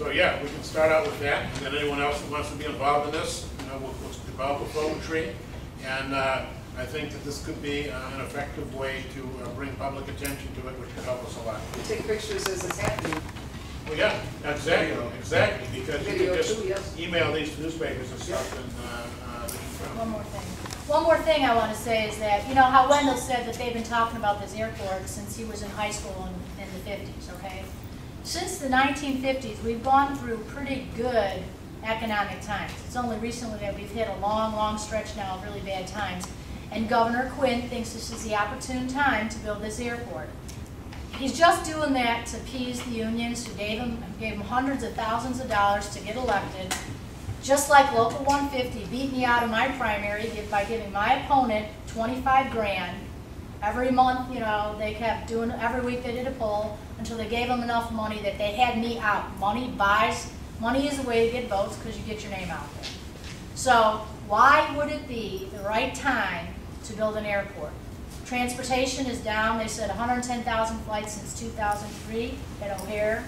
So yeah, we can start out with that, and then anyone else that wants to be involved in this, we'll develop a photo tree. And I think that this could be an effective way to bring public attention to it, which could help us a lot. Take pictures as it's happening. Well, yeah, exactly, because you Video can just too, yes. email these to newspapers and stuff, and One more thing. One more thing I want to say is that, you know how Wendell said that they've been talking about this airport since he was in high school in the 50s, okay? Since the 1950s, we've gone through pretty good economic times. It's only recently that we've hit a long, long stretch now of really bad times. And Governor Quinn thinks this is the opportune time to build this airport. He's just doing that to appease the unions who gave him hundreds of thousands of dollars to get elected. Just like Local 150 beat me out of my primary by giving my opponent 25 grand. Every month, they kept doing, every week they did a poll until they gave them enough money that they had me out. Money is a way to get votes because you get your name out there. So why would it be the right time to build an airport? Transportation is down. They said 110,000 flights since 2003 at O'Hare.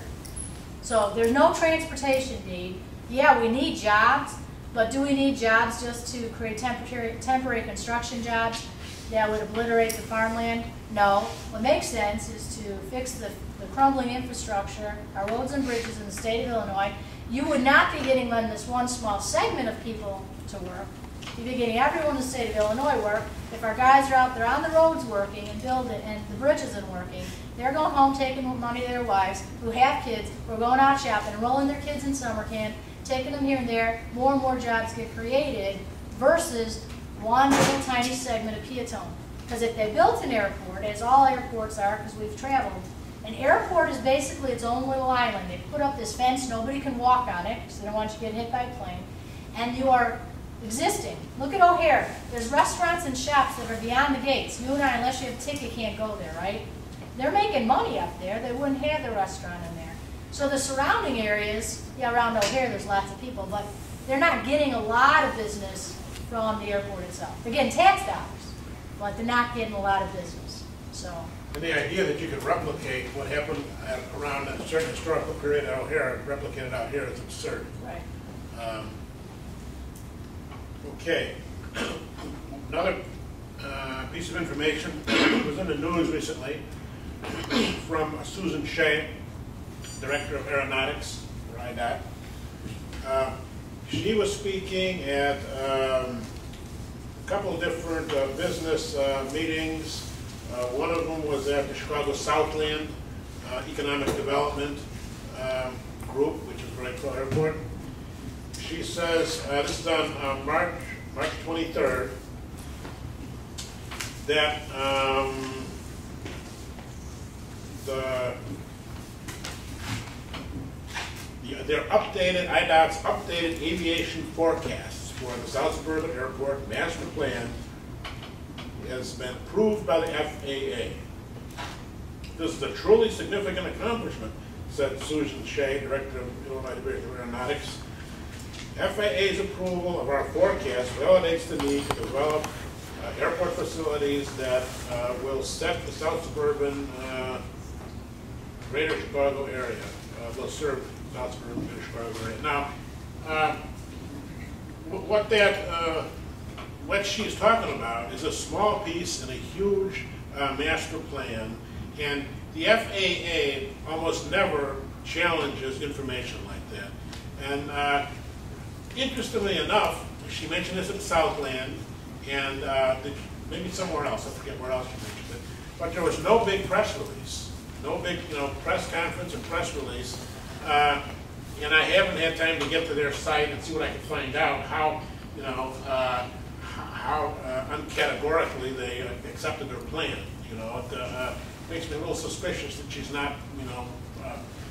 So there's no transportation need. Yeah, we need jobs, but do we need jobs just to create temporary construction jobs that would obliterate the farmland? No. What makes sense is to fix the crumbling infrastructure, our roads and bridges in the state of Illinois. You would not be getting this one small segment of people to work. You'd be getting everyone in the state of Illinois work. If our guys are out there on the roads working and building and the bridges and working, they're going home taking money to their wives who have kids, who are going out shopping, enrolling their kids in summer camp, taking them here and there. More and more jobs get created versus one little tiny segment of Peotone. Because if they built an airport, as all airports are, because we've traveled, an airport is basically its own little island. They put up this fence, nobody can walk on it, because they don't want you to get hit by a plane. And you are existing. Look at O'Hare. There's restaurants and shops that are beyond the gates. You and I, unless you have a ticket, can't go there, right? They're making money up there. They wouldn't have the restaurant in there. So the surrounding areas, yeah, around O'Hare there's lots of people, but they're not getting a lot of business from the airport itself. They're getting tax dollars, but they're not getting a lot of business. So. And the idea that you could replicate what happened around a certain historical period at O'Hare, replicate it out here is absurd. Right. Okay. Another piece of information was in the news recently from Susan Shea, Director of Aeronautics for IDOT. She was speaking at a couple of different business meetings. One of them was at the Chicago Southland Economic Development Group, which is right for airport. She says, this is on March 23rd, that their updated, IDOT's updated aviation forecasts for the South Suburban Airport master plan has been approved by the FAA. This is a truly significant accomplishment, said Susan Shea, Director of Illinois Division of Aeronautics. FAA's approval of our forecast validates the need to develop airport facilities that will set the South Suburban Greater Chicago area, will serve South Suburban Greater Chicago area. Now, what she's talking about is a small piece in a huge master plan, and the FAA almost never challenges information like that. And interestingly enough, she mentioned this at Southland, and maybe somewhere else, I forget where else she mentioned it, but there was no big press release, no big press conference and press release, and I haven't had time to get to their site and see what I can find out how uncategorically they accepted their plan. It makes me a little suspicious that she's not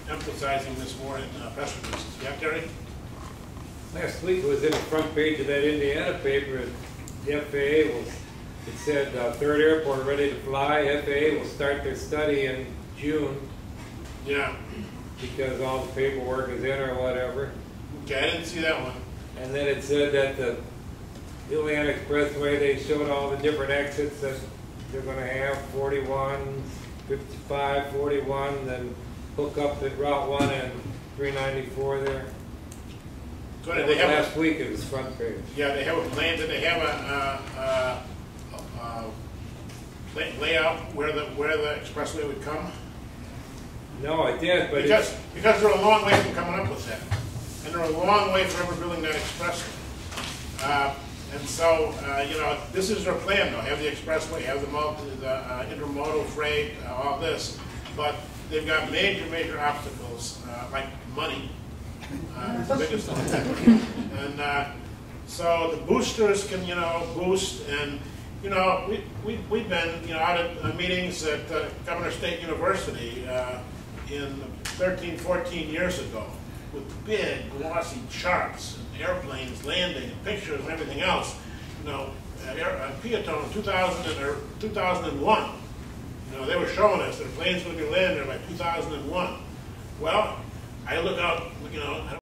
emphasizing this more in press releases. Yeah, Terry? Last week it was in the front page of that Indiana paper. The FAA it said third airport ready to fly. FAA will start their study in June. Yeah. Because all the paperwork is in or whatever. Okay, I didn't see that one. And then it said that the Indiana Expressway, they showed all the different exits that they're going to have, 41, 55, 41, then hook up at Route 1 and 394 there. So they have Last week it was front page. yeah, they have a plan. Did they have layout where the expressway would come? No, I did, but Because they're a long way from coming up with that, and they're a long way from ever building that expressway. And so, you know, this is their plan, though. Have the expressway, have the intermodal freight, all this, but they've got major obstacles, like money. The biggest one. And so the boosters can, you know, boost, and you know, we've been, you know, out at meetings at Governor State University in 13, 14 years ago with big glossy charts and airplanes landing and pictures and everything else. You know, at Peotone in 2001, you know, they were showing us that planes would be landing there by 2001. Well, I look out, you know,